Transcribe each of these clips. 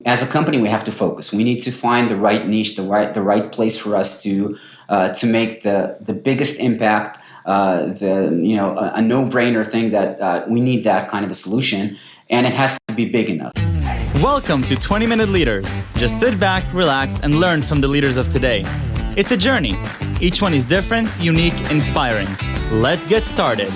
as a company, we have to focus. We need to find the right niche, the right place for us to make the biggest impact. A no-brainer thing that we need that kind of a solution, and it has to be big enough. Welcome to 20-Minute Leaders. Just sit back, relax, and learn from the leaders of today. It's a journey. Each one is different, unique, inspiring. Let's get started.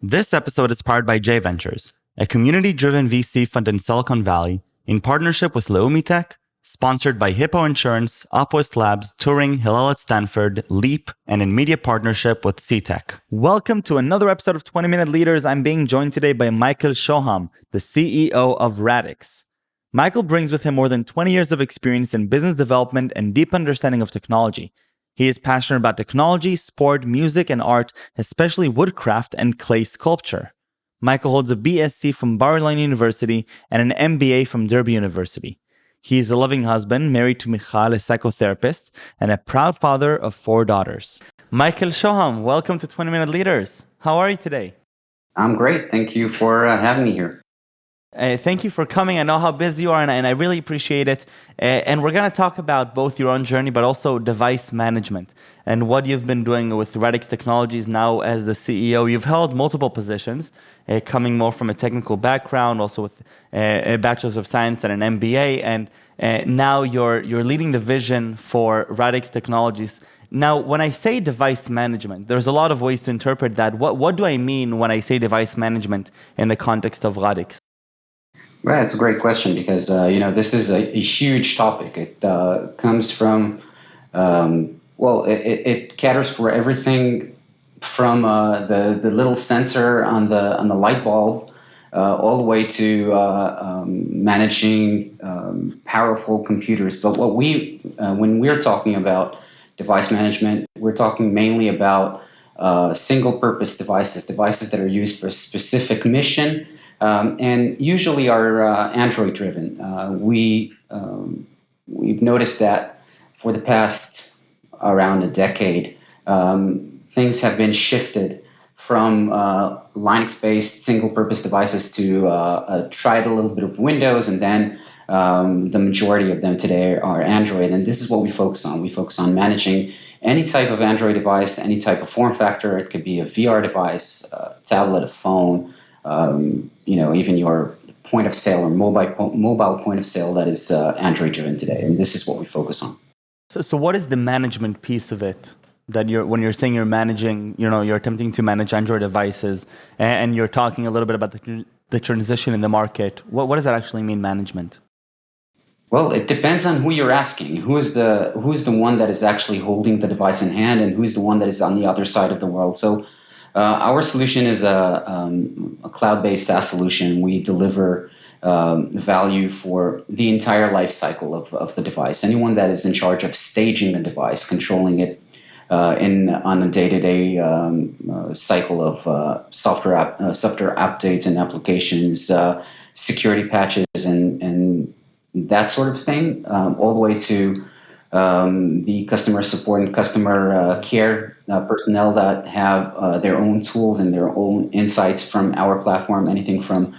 This episode is powered by J Ventures, a community-driven VC fund in Silicon Valley, in partnership with Leumi Tech, sponsored by Hippo Insurance, Upwest Labs, Turing, Hillel at Stanford, Leap, and in media partnership with C-Tech. Welcome to another episode of 20-Minute Leaders. I'm being joined today by Michal Shoham, the CEO of Radix. Michal brings with him more than 20 years of experience in business development and deep understanding of technology. He is passionate about technology, sport, music, and art, especially woodcraft and clay sculpture. Michal holds a BSc from Bar-Ilan University and an MBA from Derby University. He is a loving husband, married to Michal, a psychotherapist, and a proud father of 4 daughters. Michal Shoham, welcome to 20-Minute Leaders. How are you today? I'm great. Thank you for having me here. Thank you for coming. I know how busy you are, and I really appreciate it. And we're going to talk about both your own journey, but also device management and what you've been doing with Radix Technologies now as the CEO. You've held multiple positions, coming more from a technical background, also with a Bachelor's of Science and an MBA, and now you're leading the vision for Radix Technologies. Now, when I say device management, there's a lot of ways to interpret that. What do I mean when I say device management in the context of Radix? Right, it's a great question because this is a huge topic. It comes from it caters for everything from the little sensor on the light bulb all the way to managing powerful computers. But when we're talking about device management, we're talking mainly about single-purpose devices that are used for a specific mission. And usually are Android-driven. We've noticed that for the past around a decade, things have been shifted from Linux-based single-purpose devices to tried a little bit of Windows, and then the majority of them today are Android. And this is what we focus on. We focus on managing any type of Android device, any type of form factor. It could be a VR device, a tablet, a phone. Even your point of sale or mobile point of sale that is Android driven today, and this is what we focus on. So what is the management piece of it? That when you're saying you're managing, you're attempting to manage Android devices, and you're talking a little bit about the transition in the market. What does that actually mean, management? Well, it depends on who you're asking. Who's the one that is actually holding the device in hand, and who's the one that is on the other side of the world. So. Our solution is a cloud-based SaaS solution. We deliver value for the entire life cycle of the device. Anyone that is in charge of staging the device, controlling it on a day-to-day cycle of software updates and applications, security patches, and that sort of thing, all the way to the customer support and customer care personnel that have their own tools and their own insights from our platform, anything from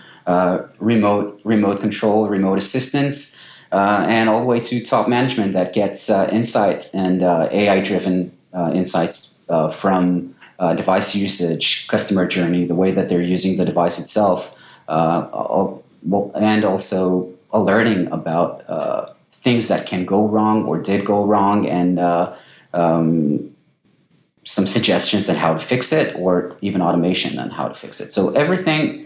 remote control, remote assistance, and all the way to top management that gets insights and AI-driven insights from device usage, customer journey, the way that they're using the device itself, and also alerting about things that can go wrong or did go wrong, and some suggestions on how to fix it, or even automation on how to fix it. So everything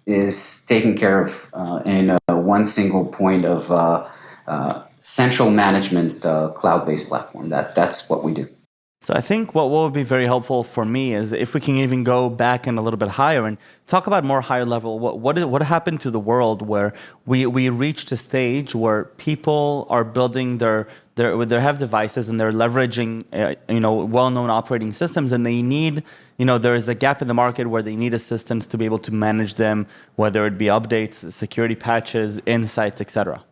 is taken care of in one single point of central management cloud-based platform. That's what we do. So I think what would be very helpful for me is if we can even go back and a little bit higher and talk about more higher level. What happened to the world where we reached a stage where people are building they have devices and they're leveraging well-known operating systems, and they need there is a gap in the market where they need assistance to be able to manage them, whether it be updates, security patches, insights, etc.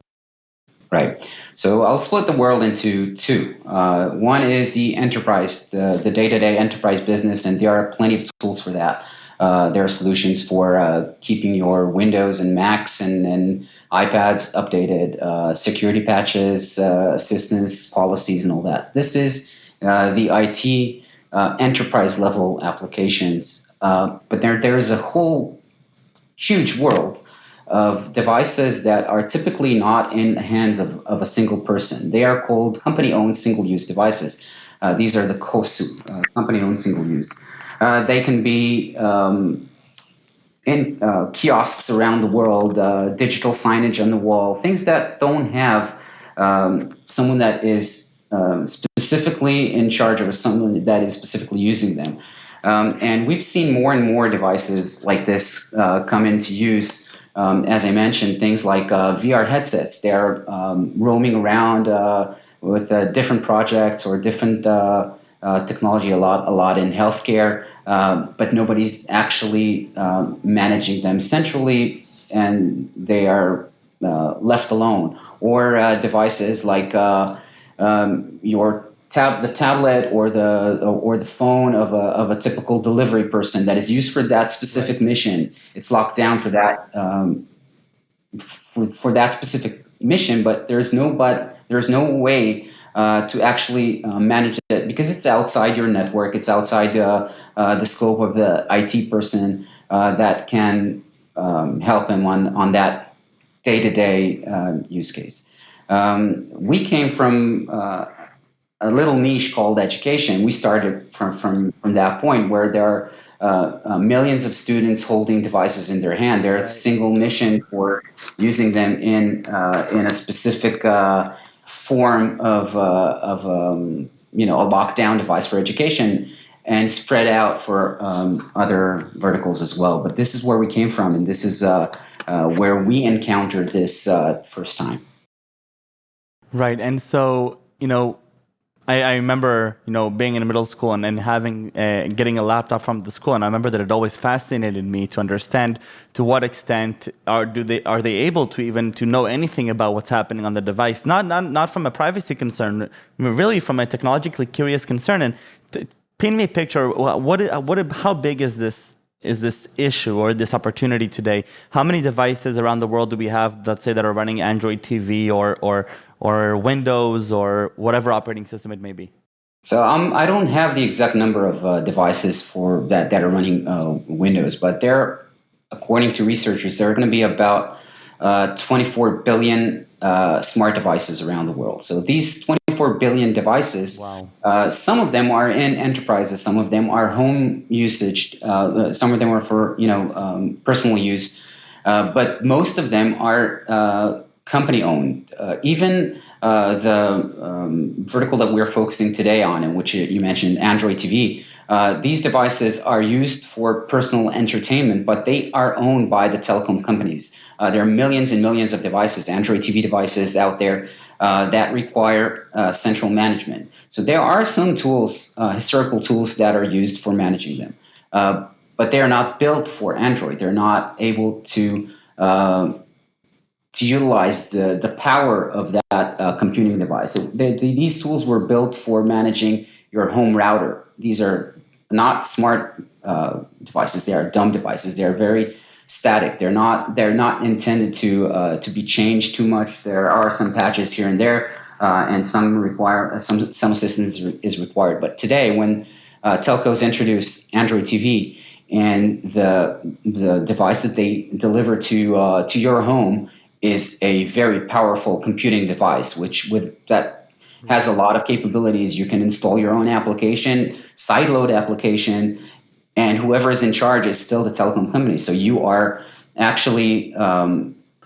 Right. So I'll split the world into two. One is the enterprise, the day-to-day enterprise business, and there are plenty of tools for that. There are solutions for keeping your Windows and Macs and iPads updated, security patches, assistance policies, and all that. This is the IT enterprise level applications. But there is a whole huge world of devices that are typically not in the hands of a single person. They are called company-owned single-use devices. These are the COSU, company-owned single-use. They can be in kiosks around the world, digital signage on the wall, things that don't have someone that is specifically in charge of someone that is specifically using them. And we've seen more and more devices like this come into use. As I mentioned, things like VR headsets. They're roaming around with different projects or different technology a lot in healthcare, but nobody's actually managing them centrally, and they are left alone. Or devices like your the tablet or the phone of a typical delivery person that is used for that specific mission. It's locked down for that for that specific mission, but there's no way to actually manage it because it's outside your network. It's outside the scope of the IT person that can help him on that day-to-day use case. We came from a little niche called education. We started from that point where there are millions of students holding devices in their hand. They're a single mission for using them in a specific form of a lockdown device for education, and spread out for other verticals as well. But this is where we came from, and this is where we encountered this first time. Right, and so I remember, being in middle school and having getting a laptop from the school, and I remember that it always fascinated me to understand to what extent are they able to even to know anything about what's happening on the device, not from a privacy concern, really from a technologically curious concern. And paint me a picture. How big is this issue or this opportunity today? How many devices around the world do we have, let's say, that are running Android TV or Windows or whatever operating system it may be? So I don't have the exact number of devices for that are running Windows, but according to researchers, there are going to be about 24 billion smart devices around the world. So these 24 billion devices, wow. Some of them are in enterprises, some of them are home usage, some of them are for personal use, but most of them are company-owned. Even the vertical that we're focusing today on, in which you mentioned, Android TV, these devices are used for personal entertainment, but they are owned by the telecom companies. There are millions and millions of devices, Android TV devices out there that require central management. So there are some tools, historical tools, that are used for managing them, but they are not built for Android. They're not able to utilize the power of that computing device. So these tools were built for managing your home router. These are not smart devices. They are dumb devices. They are very static. They're not intended to be changed too much. There are some patches here and there, and some assistance is required. But today, when telcos introduce Android TV and the device that they deliver to your home is a very powerful computing device, that has a lot of capabilities. You can install your own application, sideload application, and whoever is in charge is still the telecom company. So you are actually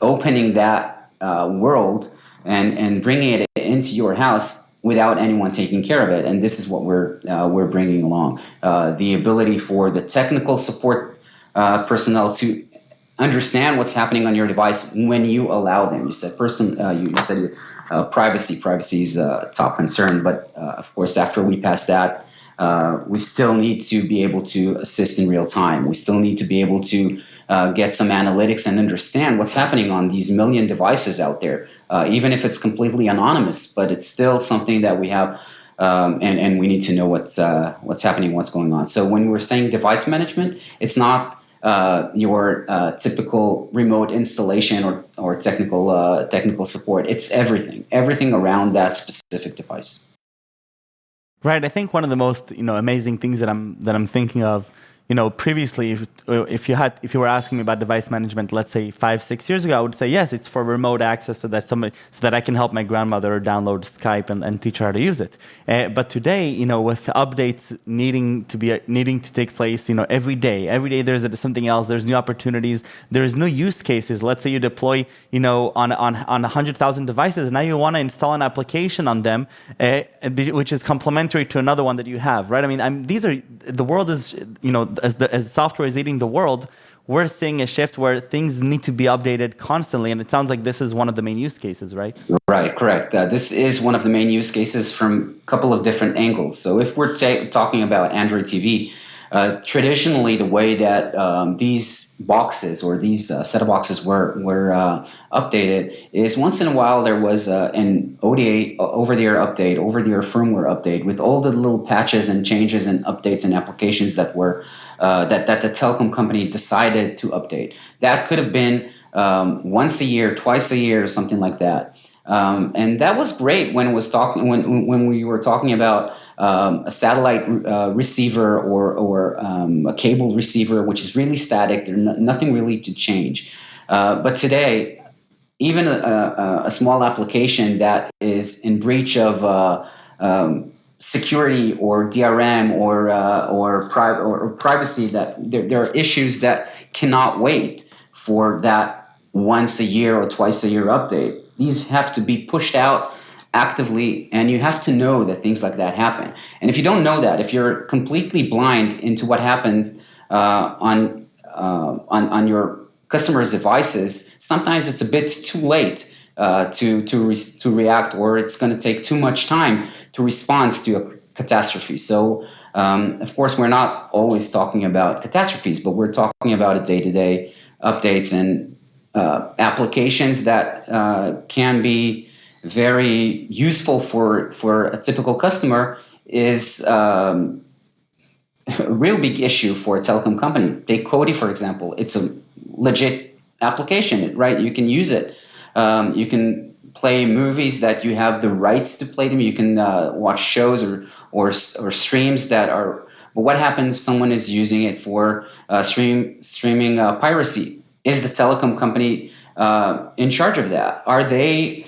opening that world and bringing it into your house without anyone taking care of it. And this is what we're bringing along: the ability for the technical support personnel to understand what's happening on your device when you allow them. You said privacy. Privacy is a top concern, but of course, after we pass that, we still need to be able to assist in real time. We still need to be able to get some analytics and understand what's happening on these million devices out there, even if it's completely anonymous. But it's still something that we have and we need to know what's happening, what's going on. So when we're saying device management, it's not your typical remote installation or technical support. It's everything around that specific device. Right. I think one of the most amazing things that I'm thinking of, previously, if you were asking me about device management, let's say 5-6 years ago, I would say yes, it's for remote access, so that I can help my grandmother download Skype and teach her how to use it. But today, with updates needing to take place, every day there's something else. There's new opportunities. There's new use cases. Let's say you deploy, on 100,000 devices. Now you want to install an application on them, which is complementary to another one that you have, right? I mean, the world is, as software is eating the world, we're seeing a shift where things need to be updated constantly, and it sounds like this is one of the main use cases, right? Right, correct. This is one of the main use cases from a couple of different angles. So if we're talking about Android TV, traditionally the way that these boxes or these set-top boxes were updated is once in a while there was an OTA, over-the-air update, over-the-air firmware update with all the little patches and changes and updates and applications that were that the telecom company decided to update. That could have been once a year, twice a year, something like that. And that was great when we were talking about a satellite receiver or a cable receiver, which is really static. There's nothing really to change. But today, even a small application that is in breach of security or DRM or privacy, that there are issues that cannot wait for that once a year or twice a year update. These have to be pushed out actively, and you have to know that things like that happen. And if you don't know that, if you're completely blind into what happens on your customers' devices, sometimes it's a bit too late to react, or it's going to take too much time to respond to a catastrophe. So, of course, we're not always talking about catastrophes, but we're talking about day-to-day updates and applications that can be very useful for a typical customer is a real big issue for a telecom company. Take Kodi, for example. It's a legit application, right? You can use it. You can play movies that you have the rights to play them. You can watch shows or streams that are. But what happens if someone is using it for streaming piracy? Is the telecom company in charge of that? Are they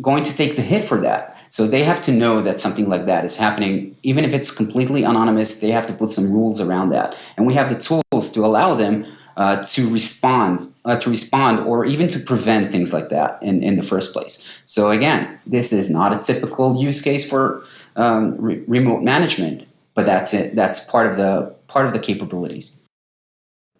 going to take the hit for that? So they have to know that something like that is happening, even if it's completely anonymous. They have to put some rules around that, and we have the tools to allow them to respond, or even to prevent things like that in the first place. So again, this is not a typical use case for remote management, but that's it. That's part of the capabilities.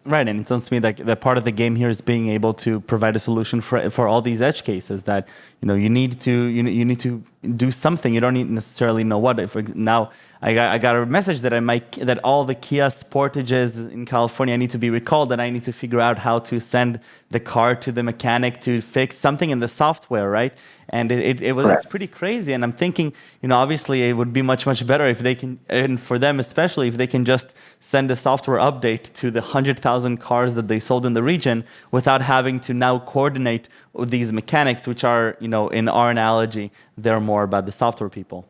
Right, and it sounds to me like the part of the game here is being able to provide a solution for all these edge cases that you need to do something. You don't need necessarily know what. Now I got a message that all the Kia Sportages in California need to be recalled, and I need to figure out how to send the car to the mechanic to fix something in the software, right? And it's pretty crazy. And I'm thinking, obviously it would be much better if they can, and for them especially, if they can just send a software update to the 100,000 cars that they sold in the region without having to now coordinate with these mechanics, which are, in our analogy, they're more about the software people.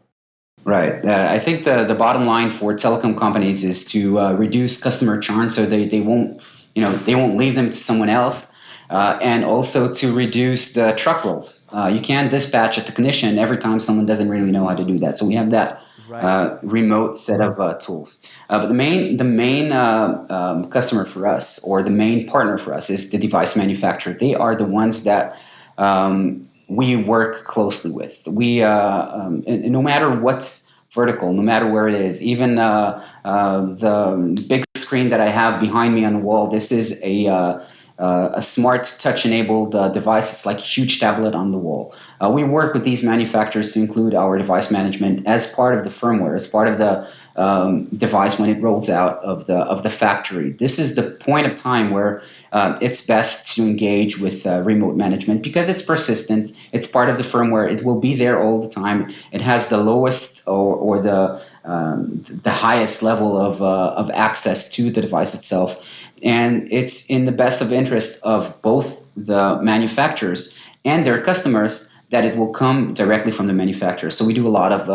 Right. I think the bottom line for telecom companies is to reduce customer churn, so they won't leave them to someone else, and also to reduce the truck rolls. You can't dispatch a technician every time someone doesn't really know how to do that. So we have that remote set of tools. But the main customer for us, or the main partner for us, is the device manufacturer. They are the ones that we work closely with. We no matter what's vertical, no matter where it is, even the big screen that I have behind me on the wall, this is a a smart touch-enabled device. It's like a huge tablet on the wall. We work with these manufacturers to include our device management as part of the firmware, as part of the device when it rolls out of the factory. This is the point of time where it's best to engage with remote management because it's persistent. It's part of the firmware. It will be there all the time. It has the lowest or the highest level of access to the device itself. And it's in the best of interest of both the manufacturers and their customers that it will come directly from the manufacturer. So we do a lot of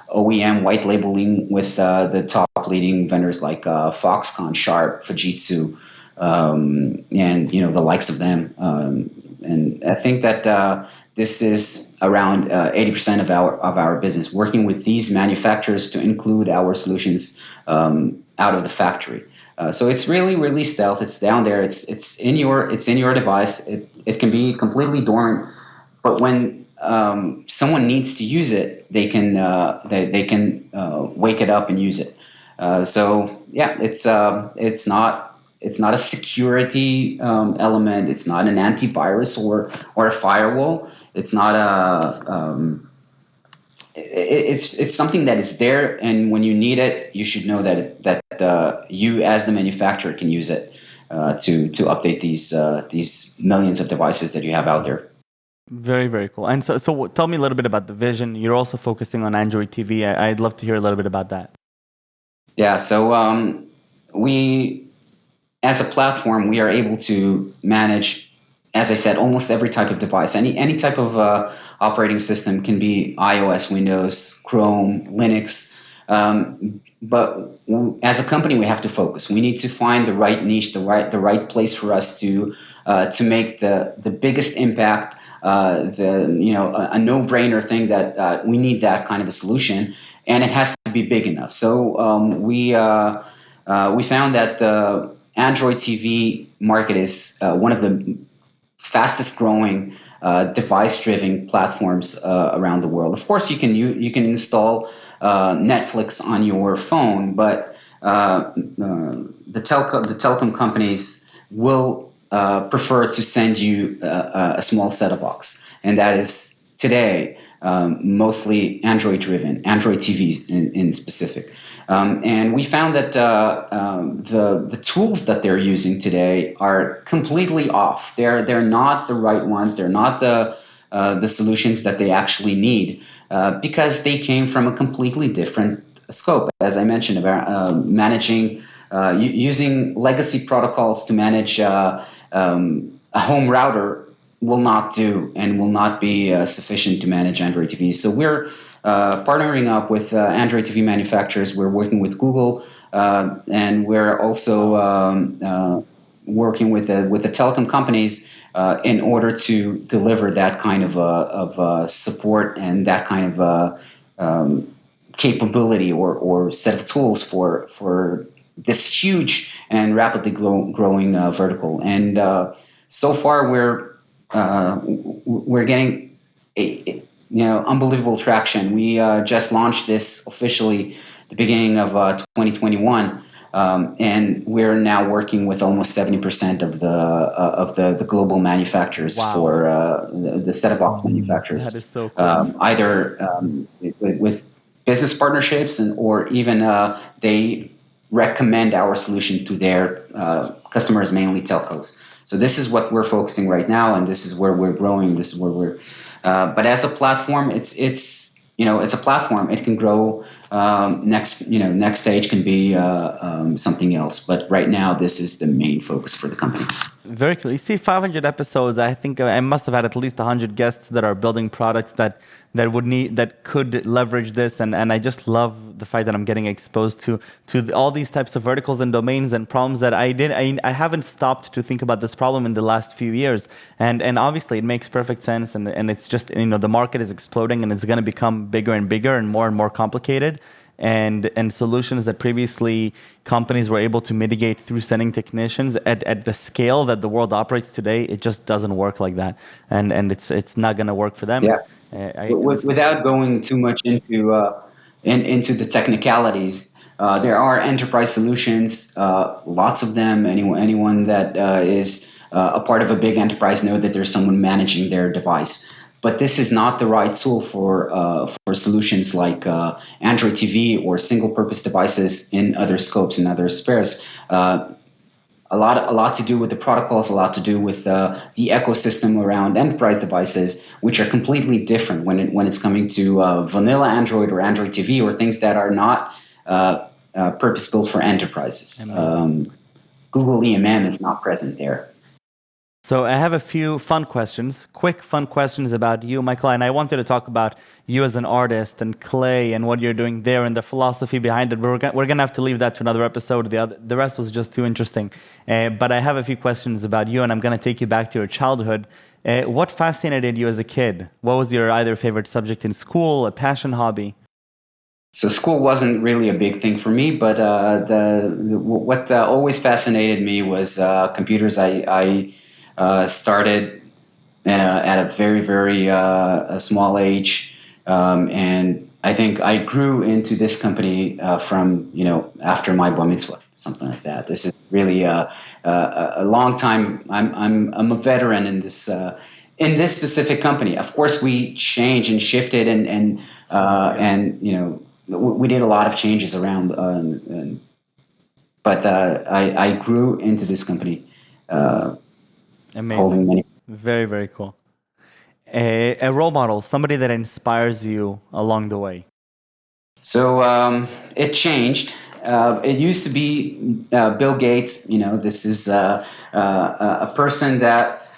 OEM white labeling with the top leading vendors like Foxconn, Sharp, Fujitsu, and the likes of them. And I think that this is around 80% of our business, working with these manufacturers to include our solutions out of the factory. So it's really stealth. It's down there. It's in your device. It can be completely dormant, but when someone needs to use it, they can wake it up and use it. So yeah, it's not a security element. It's not an antivirus or a firewall. It's not it's something that is there, and when you need it, you should know that you as the manufacturer can use it to update these millions of devices that you have out there. Very, very cool. And so tell me a little bit about the vision. You're also focusing on Android TV. I'd love to hear a little bit about that. Yeah. So we, as a platform, we are able to manage, as I said, almost every type of device. Any type of operating system, can be iOS, Windows, Chrome, Linux. But as a company, we have to focus. We need to find the right niche, the right place for us to make the biggest impact. A no-brainer thing that we need that kind of a solution, and it has to be big enough. So we found that the Android TV market is one of the fastest growing device-driven platforms around the world. Of course, you can install Netflix on your phone, but the telecom companies will prefer to send you a small set-top box, and that is today mostly Android-driven, Android TVs in specific. And we found that the tools that they're using today are completely off. They're not the right ones. They're not the solutions that they actually need because they came from a completely different scope. As I mentioned, about managing using legacy protocols to manage a home router will not do and will not be sufficient to manage Android TV. So we're partnering up with Android TV manufacturers. We're working with Google, and we're also working with the telecom companies in order to deliver that kind of support and that kind of capability or set of tools for this huge and rapidly growing vertical. And so far, we're getting unbelievable traction. We just launched this officially the beginning of 2021, and we're now working with almost 70% of the global manufacturers. Wow. For the set-top box manufacturers. That is so cool. Either with business partnerships or even they recommend our solution to their customers, mainly telcos. So this is what we're focusing right now, and this is where we're growing. This is where we're. But as a platform, it's a platform. It can grow. Next stage can be something else. But right now, this is the main focus for the company. Very cool. You see, 500 episodes. I think I must have had at least 100 guests that are building products that could leverage this, and I just love the fact that I'm getting exposed to all these types of verticals and domains and problems that I haven't stopped to think about this problem in the last few years, and obviously it makes perfect sense, and it's just the market is exploding and it's going to become bigger and bigger and more complicated. And solutions that previously companies were able to mitigate through sending technicians at the scale that the world operates today, it just doesn't work like that, and it's not going to work for them. Yeah. Without going too much into the technicalities, there are enterprise solutions, lots of them. Anyone that is a part of a big enterprise know that there's someone managing their device. But this is not the right tool for solutions like Android TV or single-purpose devices in other scopes and other spheres. A lot to do with the protocols, a lot to do with the ecosystem around enterprise devices, which are completely different when it's coming to vanilla Android or Android TV or things that are not purpose-built for enterprises. Google EMM is not present there. So I have a few quick fun questions about you, Michael, and I wanted to talk about you as an artist and clay and what you're doing there and the philosophy behind it. We're going to have to leave that to another episode. The rest was just too interesting. But I have a few questions about you, and I'm going to take you back to your childhood. What fascinated you as a kid? What was your either favorite subject in school, a passion, hobby? So school wasn't really a big thing for me, but what always fascinated me was computers. I started at a very, very small age, and I think I grew into this company from after my bar mitzvah, something like that. This is really a long time. I'm a veteran in this specific company. Of course, we changed and shifted and we did a lot of changes around, but I grew into this company. Amazing. Very, very cool. A role model, somebody that inspires you along the way. So it changed. It used to be Bill Gates. This is a person that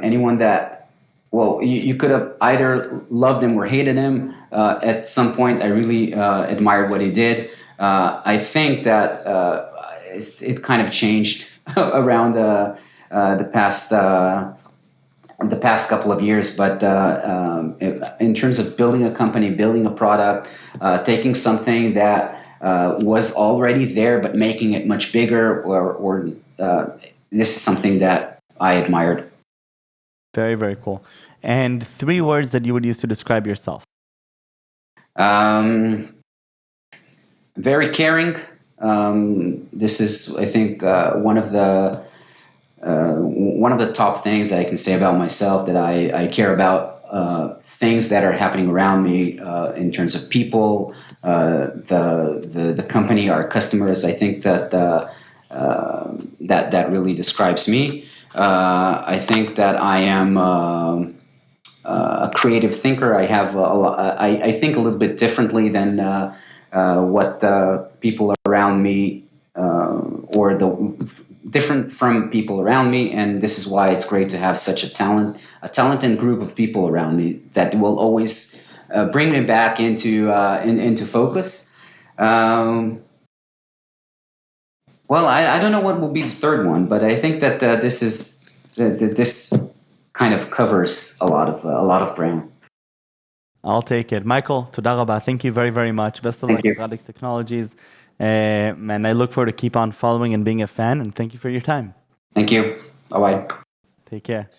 anyone that, well, you could have either loved him or hated him. At some point, I really admired what he did. I think that it kind of changed around the past couple of years, but in terms of building a company, building a product, taking something that was already there but making it much bigger, or this is something that I admired. Very, very cool. And 3 words that you would use to describe yourself. Very caring. This is, I think, one of the top things that I can say about myself, that I care about things that are happening around me in terms of people, the company, our customers. I think that that really describes me. I think that I am a creative thinker. I have I think a little bit differently than what people around me or different from people around me, and this is why it's great to have such a talented group of people around me that will always bring me back into focus. Well, I don't know what will be the third one, but I think that this kind of covers a lot of ground. I'll take it. Michael, toda rabba. Thank you very, very much. Best of luck with Radix Technologies. And I look forward to keep on following and being a fan. And thank you for your time. Thank you. Bye-bye. Take care.